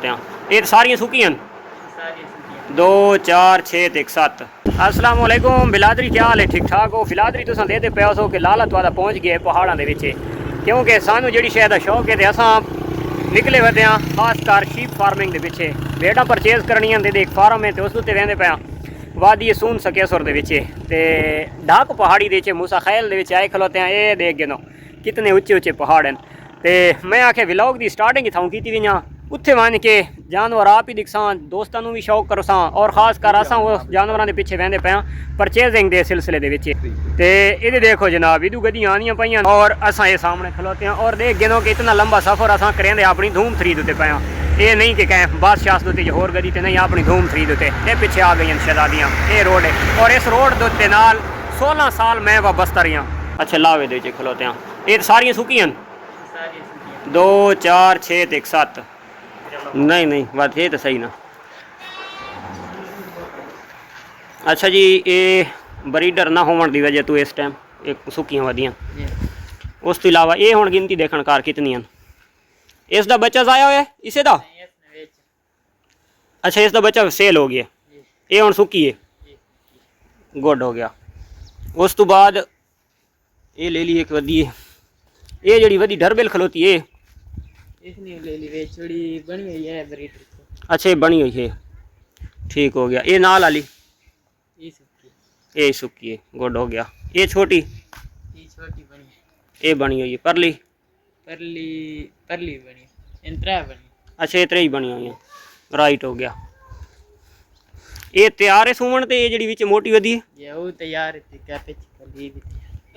ये सारियां सुखियां 2 4 6 ते 7। अस्सलाम वालेकुम बिलादरी, क्या हाल है? ठीक ठाक हो? बिलादरी तुसां देते पे हो कि लाला तुहाडा पहुँच गया पहाड़ों के विच, क्योंकि सानू जिहड़ी शै दा शौक है ते असां निकले वदे हाँ खास कर शीप फार्मिंग के पिछे। भेड़ां परचेज करनियां ते एक फार्म है तो उस उत्ते वेंदे पे वादी सून सकेसुर दे विच ते ढाक पहाड़ी दे मूसा खैल दे विच आए खलोते हैं। ये देख गिनो कितने उच्चे उच्चे पहाड़ हैं। ते मैं आखे व्लॉग की स्टार्टिंग इत्थों की वि उत्थे वन के जानवर आप ही दिखसा, दोस्तों भी शौक करसा और खास कर असा उस जानवरों के पिछे वहदे पे परचेजिंग के सिलसिले दे विच। ते इधर देखो जनाब इदू गड्डियां आनियां पाइयां और असा ये सामने खलोते हैं और देख गिनो कि इतना लंबा सफ़र असा करेंदे अपनी धूम 3 उत्ते पे। ये नहीं कि कहें बस शास उत्ते होर गड्डी ते नहीं, अपनी धूम 3 उत्ते ये पिछे आ गई शहजादियाँ। ये रोड है और इस रोड के नाल 16 साल मैं वाबस्ता रही। अच्छा लावे दे खलोते हैं। ये सारियां सुखियां 2 4 6 ते 7। नहीं नहीं बात ये तो सही ना। अच्छा जी, ये ब्रीडर ना होने की वजह तो इस टाइम एक सुखियां वधियां। उस तो इलावा ये हुण गिनती देखण कार कितनियां। इसका बच्चा जाया होया इसे दा? अच्छा इसका बच्चा सेल हो गया, ये हुण सुखी है, गुड हो गया। उस तो बाद ये ले ली एक वधी है, ये जड़ी वधी डरबेल खलोती है। बनी हुई है ब्रीडर। अच्छा ये बनी हुई है, ठीक हो गया। ये नाल वाली ये सुखी है, गुड हो गया। ये छोटी बनी है, ये बनी हुई है। परली बनी बनी। अच्छा ये 3 बनी हुई है, राइट हो गया। ये तैयार है सूमन ते ये जड़ी विच मोटी वधी है वो तैयार है।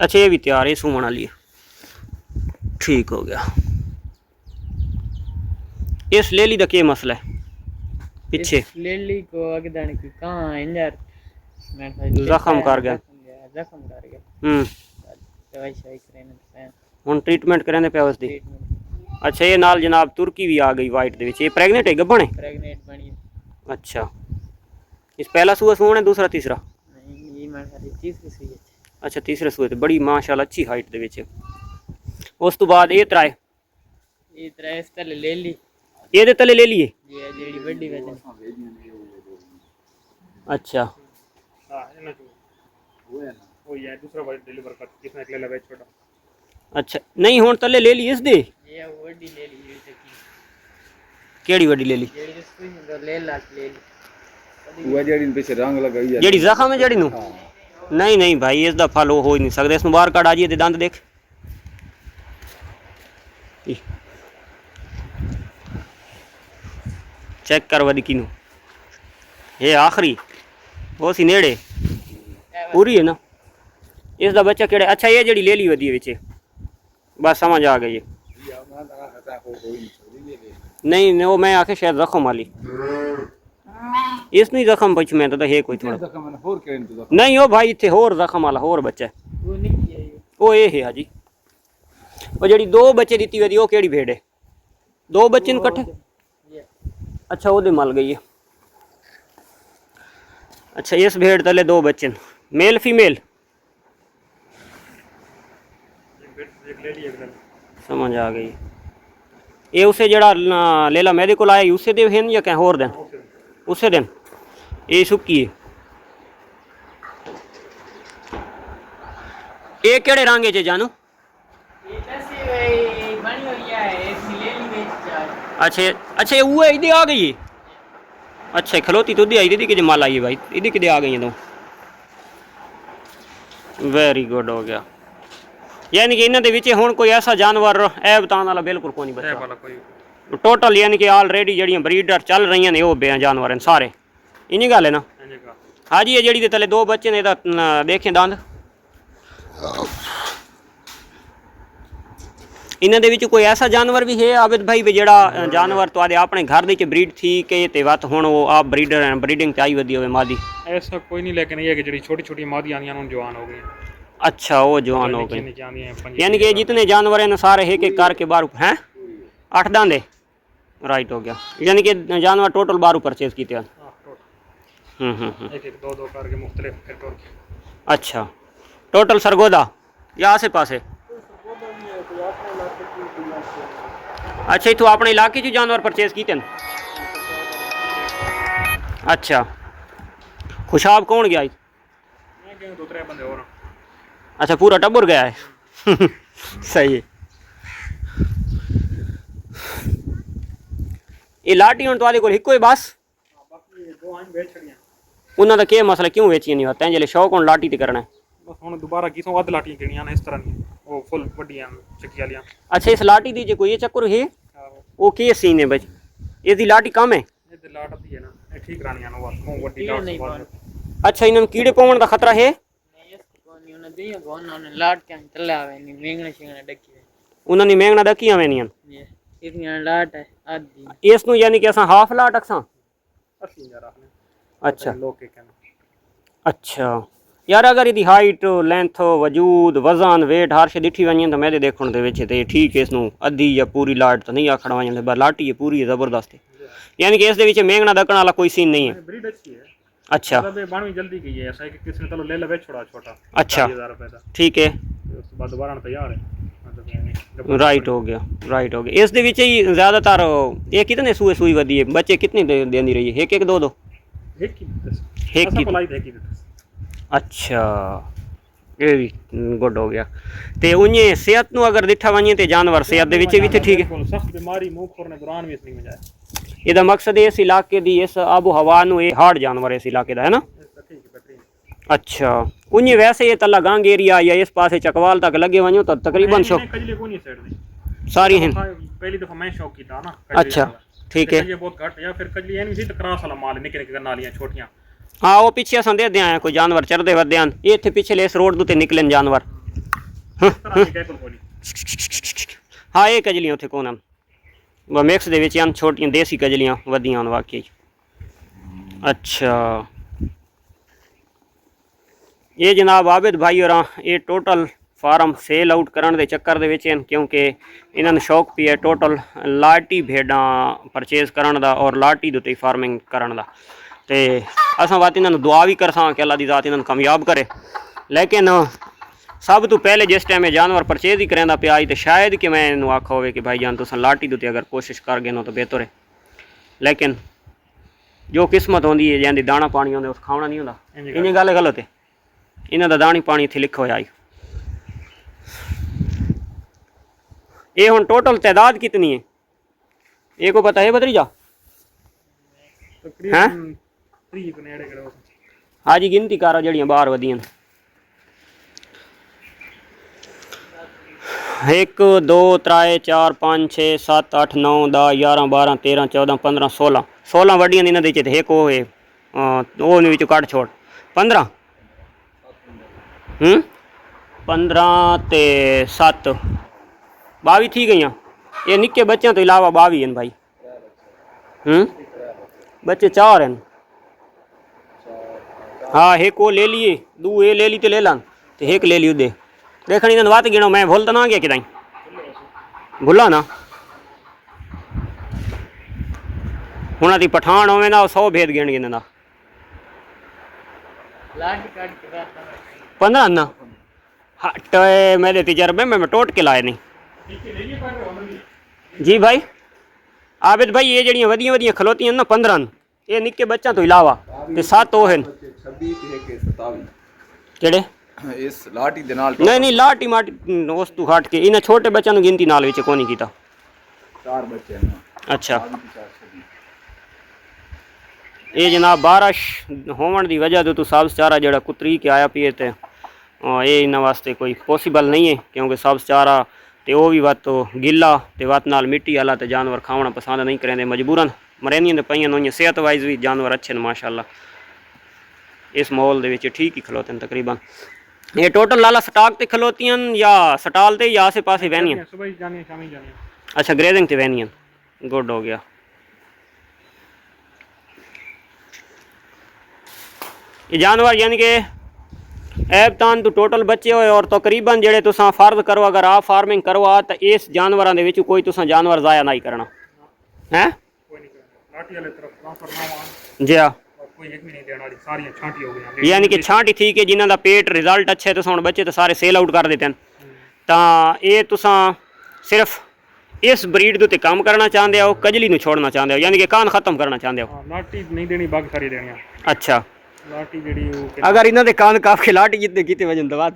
अच्छा ये भी तैयार है सूमन वाली, ठीक हो गया। इस लेली का क्या मसला है पीछे? लेली को अगदाने की कहां इंजर जख्म कर गया। दवाई शाई करेने हुन ट्रीटमेंट करेंदे पे उसदी। अच्छा ये नाल जनाब तुर्की भी आ गई वाइट दे विच। ये प्रेग्नेंट है गब्बन है? प्रेग्नेंट बनी। अच्छा इस पहला सूआ सून है दूसरा तीसरा? नहीं ये मैं तीसरी सूई है। अच्छा तीसरे सूए ते बड़ी माशाल्लाह अच्छी हाइट दे विच। उस तो बाद ये त्राए इस तले ले ली, ये दे तले ले लिए ये जेडी बड़ी वजन। अच्छा हां है ना वो है ना वो यार दूसरा वाइट डिलीवर कर कितना एक ले लगा छोटा। अच्छा नहीं हुन तले ले ली इस दे ये वडी ले ली। केड़ी वडी ले ली? जेडी सूई ले ली वो जेडी इन पीछे रंग लगाई है जेडी जख्म है जेडी नु। नहीं नहीं भाई इस दा फल हो ही नहीं सकदा। इसनु बाहर काट आ जी ते दंद देख। चेक कर वधिकी नू, ये आखिरी वो सी नेड़े पूरी है ना। इसका बच्चा केड़ा? अच्छा ये जड़ी ले ली वधी विच बस समझ आ गई है। नहीं वो मैं आखे शायद जख्म वाली इस नहीं जख्म पछ में तो है कोई थोड़ा नहीं हो भाई इतने होर जख्म वाला होर बच्चा है वो ये है। हाजी वो जड़ी 2 बच्चे दी वधी वो केड़ी भेड़ है? 2 बच्चे कट्ठे? अच्छा वो मल गई है। अच्छा इस भेड़ तले 2 बच्चे मेल फीमेल समझ आ गई। ये उसे जड़ा लेला मेरे को आया उसे दे हैं या कहीं होर दिन? उसे दिन ये सुक्की है। ये केड़े रंग च जानू? अच्छा अच्छा ये वो इधे आ गई है। अच्छा खलोती तो आई दीदी कि माल आई है भाई इधे कि आ गई है तो वेरी गुड हो गया। यानी कि इन्होंने विच हुण कोई ऐसा जानवर ऐ बताने वाला बिल्कुल कोई नहीं बचा टोटल। यानी कि ऑलरेडी जड़ियाँ ब्रीडर चल रही हैं वो बे जानवर सारे इन्हीं गल है ना। हाँ जी ये जड़ी तले 2 बच्चे ने देखें दंद इन्होंने विच कोई ऐसा जानवर भी है आबिद भाई भी जड़ा जानवर तो आदे अपने घर दे ब्रीड थी कि ते वत हुण वो आप ब्रीडर हैं ब्रीडिंग आई वधी होवे मादी? ऐसा कोई नहीं, लेकिन ये कि जड़ी छोटी छोटी मादी आनियां उन जवान हो गई। अच्छा वो जवान हो गई। यानी कि जितने जानवर हैं सारे एक एक करके बाहर हैं 8 दांदे राइट हो गया। यानी कि जानवर टोटल 12 परचेज किए हैं। एक एक 2 करके मुख्तलिफ। अच्छा टोटल सरगोदा या आसे पासे? अच्छा इतों अपने इलाके जानवर परचेज किए? अच्छा खुशाब कौन गया? मैं गया 2-3 बंदे और। अच्छा पूरा टब्बर गया है। सही है। ये लाटी हुण तुहाडे कोल इक्को ही बस? हां बाकी 2 आइन बेच छड़ियां। उन्हां दा केह् मसला, क्यों वेचियां नहीं? तैं जेल्लै शौक हुण लाटी ते करना है। बस हुण दोबारा किसों अध लाटियां किनियां ने इस तरह नहीं वो फुल वड्डियां चक्की वालियां। अच्छा इस लाटी दी जे कोई ये चक्कर है आहो वो केह् सीन है बच? इसदी लाटी कम है? ये ते लाट दी है ना ये ठीक करानियां नो बस मुंह वड्डी लाट से बाद। अच्छा इन्हां कीड़े पवण दा खतरा है? नहीं इसको कोनी उन्हें दिया कौन उन्हें लाट के चले आवे नहीं मेंगने शिंगने डकी है उन्हां नी मेंगना डकियां वेनियां ये इतनी लाट है आधी इस नु यानी कि असां हाफ लाट अक्सां। 80,000 आपने। अच्छा लोग के कहना। अच्छा यार अगर इसकी हाइट लेंथ वजूद वजन वेट हर शे दिठी वञे तो मेरे देखण दे विच ते ठीक है, इसनू अद्धी या पूरी लाट तो नहीं आखण वञे पर लाटी है पूरी है जबरदस्त है, यानी कि इस दे विच मेंगना दकण वाला कोई सीन नहीं है। ब्रीड अच्छी है। अच्छा मतलब ये बाणवी जल्दी गई है ऐसा है कि किसी ने चलो ले ले छोड़ा छोटा। अच्छा 40,000 रुपए का। ठीक है उसके बाद दोबारा तैयार है मतलब राइट हो गया राइट हो गया। इस दे विच ही ज़्यादातर ये कितने सूए सूई वधी है, बच्चे कितने देंदी रही है? एक दो एक की एक की पलाई दे की। अच्छा ये भी गुड हो गया। ते उन्हें सेहत नु अगर दिठा वञे ते जानवर सेहत दे विच भी ते ठीक है। सख्त बीमारी मुंह खोरने दौरान भी नहीं मजा आया। ਇਹਦਾ ਮਕਸਦ ਇਸ ਇਲਾਕੇ ਦੀ ਇਸ ਆਬੋ ਹਵਾ ਨੂੰ ਇਹ ਹਾਰਡ ਜਾਨਵਰ ਇਸ ਇਲਾਕੇ ਦਾ ਹੈ ਨਾ। ठीक है बेहतरीन। अच्छा उन्हें वैसे ये तला गांग एरिया या इस पासे चकवाल तक लगे वञो तो तकरीबन शौक कजली को नहीं साइड दी सारी हैं। पहली दफा मैं शौक की था ना। अच्छा ठीक है। ये बहुत घट या फिर कजली एन भी तो क्रॉस वाला माल निके निके नालियां छोटियां। हाँ वो पीछे असां दे आए कोई जानवर चरदे वदे आन ये इत्थे पिछले इस रोड ते निकलन जानवर। हाँ ये कजलियां उत्थे कोन वो मिक्स दे विच आन छोटियां देसी कजलियां वधियां वाकई। अच्छा ये जनाब आबिद भाई और ये टोटल फार्म सेल आउट करने के चक्कर दे विच हैं क्योंकि इन्होंने शौक भी है टोटल लाटी भेडां परचेज करने का और लाटी दे उत्ते फार्मिंग करने का। तो असां बात इन्होंने दुआ भी करसां कि अल्लाह दी ज़ात इन्होंने कामयाब करे, लेकिन सब तो पहले जिस टाइम जानवर परचेज ही करेंदा पिया तो शायद कि मैं इन्हूं आखा होवे कि भाई जान तुसां लाटी दे उत्ते अगर कोशिश कर गए नो तो बेहतर है, लेकिन जो किस्मत होंदी है जैंदी दाना पानी होंदे उस खाना नहीं होंदा। इन्नी गल गलत है, इन्हां दा दानी पानी इत्थे लिखा होया। ये हुण टोटल तादाद कितनी है ये को पता है भतीजा? हैं हाँ जी गिनती करो जड़ियाँ बाहर वधियां 1 2 3 4 5 6 7 8 9 10 11 12 13 14 15 16 16 वड्डियां इन्हां दे च एक वो है वो विचों कट छोड़ 15 15 ते 7 22 थी गई। ये निक्के बच्चों तो इलावा 22 हैं भाई। बच्चे 4 हैं। हाँ एक वो ले लिए दू ये ले ली तो ले लन तो एक ले ली उदे देखनी इन्होंने बात गिनो मैं भूल तो ना गया कि भुला ना हुण दी पठान होवे ना 100 भेद गिन गिन 15 ना हट मेरे तजर्बे में मैं टोट के लाए नहीं जी भाई आबिद भाई ये जड़ियाँ वधियां वधियां खलोतियां ना 15 ये निक्के बच्चों तो इलावा ते 7 वो हैं केड़े इस लाटी दे नाल नहीं नहीं लाटी माटी उस तू हट के इन्हें छोटे बच्चों की गिनती नाल विच कोनी कीता 4 बच्चे हैं। अच्छा ये जनाब बारिश होवन की वजह तो सब्ज चारा जड़ा कुतरी के आया पिए तो ये इन्होंने वास्ते कोई पॉसिबल नहीं है क्योंकि सब्ज चारा तो वो भी वत तो गिला तो वत नाल मिट्टी वाला तो जानवर खाना पसंद नहीं करेंगे मजबूरन मरैनियां तो पईयां उन्हें सेहत वाइज भी जानवर अच्छे माशाअल्लाह इस माहौल के ठीक ही खलोते हैं तकरीबन। ये टोटल लाला स्टाक ते खलोतियां या स्टाल ते या आसे पासे वहनियां? सुबह ही जानी शाम ही जानी। अच्छा ग्रेजिंग ते वहनियां गुड हो गया। ये जानवर यानी कि ऐब तान तो टोटल बच्चे होए और तकरीबन जेड़े तुसां फर्ज करो अगर आप फार्मिंग करवा तो इस जानवरों के विच कोई तुसां जानवर ज़ाया नहीं करना है जी हाँ यानी कि छांटी थी कि जिन्हों का पेट रिजल्ट अच्छे तो हुण बच्चे तो सारे सेल आउट कर देते हैं तो ये तुसां सिर्फ ਇਸ ਬਰੀਡ ਦੇ ਉੱਤੇ ਕੰਮ ਕਰਨਾ ਚਾਹੁੰਦੇ ਹੋ, ਕਜਲੀ ਨੂੰ ਛੋੜਨਾ ਚਾਹੁੰਦੇ ਹੋ, ਯਾਨੀ ਕਿ ਕਾਨ ਖਤਮ ਕਰਨਾ ਚਾਹੁੰਦੇ ਹੋ? ਹਾਂ ਲਾਟੀ ਨਹੀਂ ਦੇਣੀ, ਬਾਕੀ ਸਾਰੀ ਦੇਣੀਆਂ। ਅੱਛਾ, ਲਾਟੀ ਜਿਹੜੀ ਉਹ ਅਗਰ ਇਹਨਾਂ ਦੇ ਕਾਨ ਕਾਫ ਕੇ ਲਾਟ ਜਿੱਤੇ ਕੀਤੇ ਵਜਨ ਦਵਾ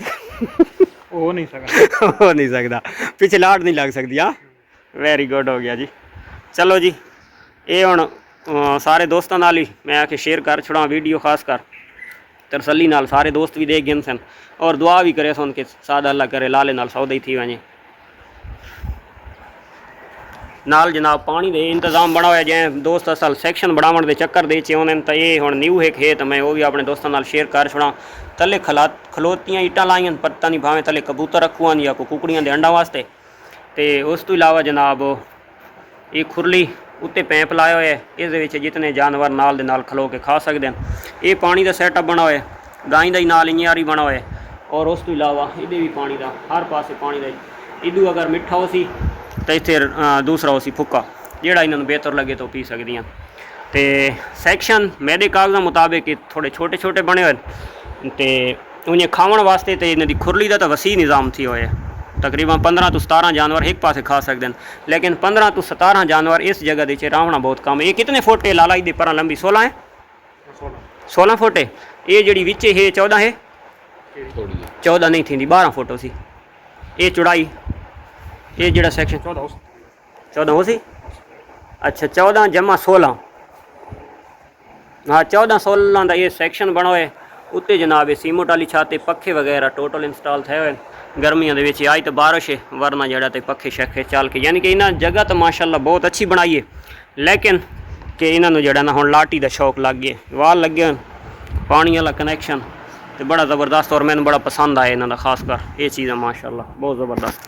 ਹੋ ਨਹੀਂ ਸਕਦਾ। ਹੋ ਨਹੀਂ ਸਕਦਾ, ਪਿੱਛੇ ਲਾਟ ਨਹੀਂ ਲੱਗ ਸਕਦੀ। ਹਾਂ ਵੈਰੀ ਗੁੱਡ ਹੋ ਗਿਆ ਜੀ। ਚਲੋ ਜੀ, ਇਹ ਹੁਣ ਸਾਰੇ ਦੋਸਤਾਂ ਨਾਲ ਹੀ ਮੈਂ ਆਖੇ ਸ਼ੇਅਰ ਕਰ ਛੁੜਾ ਵੀਡੀਓ, ਖਾਸ ਕਰ ਤਰਸੱਲੀ ਨਾਲ ਸਾਰੇ ਦੋਸਤ ਵੀ ਦੇख गए सन और दुआ भी करे सन कि सादा अल्लाह करे लाले नाल सौदा ही थी वञे। नाल जनाब पानी दे इंतजाम बना होया, जैं दोस्त असल सैक्शन बनावन दे चक्कर दे च उन्हें तो ये हुण न्यू है खेत, मैं वो भी अपने दोस्तों नाल शेयर कर छुड़ा। थले खलोतियां ईटां लाइयां, पता नहीं भावें थले कबूतर रखुआं या कोई कुकड़ियां दे अंडा वास्ते। तो उस तो इलावा जनाब ये खुरली उत्ते पैंप लाया हुआ है, इस जितने जानवर नाल दे नाल खलो के खा सकते हैं। ये पानी का सैटअप बना हुआ है, गाय का ही नाल इंया ही बना हुआ है। और उस तो इलावा इधे भी पानी का हर पासे पानी का, इदू अगर मिठा हो सी तो इत्थे दूसरा हो सी फुक्का, जिहड़ा इन्हां नूं बेहतर लगे तो पी सकदियां। ते सैक्शन मेरे कागज़ां मुताबिक थोड़े छोटे छोटे बने हुए, तो उन्हें खावन वास्ते तो इन्हां दी खुरली का तो वसी निज़ाम थी हुआ है। तकरीबन 15 तो 17 जानवर एक पासे खा सकते हैं, लेकिन 15 तो 17 जानवर इस जगह के रावना बहुत कम है। ये कितने फुट है लाला इधे पर लंबी? 16 है, 16 फुट है। ये जी विचे है 14 है, 14 नहीं थी 12 फुट हो सी। ये चौड़ाई ये जड़ा सैक्शन 14 हो सी। अच्छा 14 जमा 16, हाँ 14-16 का ये सैक्शन बना हुआ है। उत्ते जनाब सीमेंट वाली छत, पखे वगैरह टोटल इंस्टॉल थे हुए। गर्मियों के आज तो बारिश है, वरना जड़ा तो पखे शखे चल के, यानी कि इन्हें जगह तो माशाल्लाह बहुत अच्छी बनाई है, लेकिन कि इन्होंने जड़ा ना हुण लाटी का शौक लग गया, वाल लगे पानी वाला कनैक्शन तो बड़ा ज़बरदस्त, और मैंने बड़ा पसंद आया इन्हों का, खास कर ये चीज़ है माशाल्लाह बहुत ज़बरदस्त।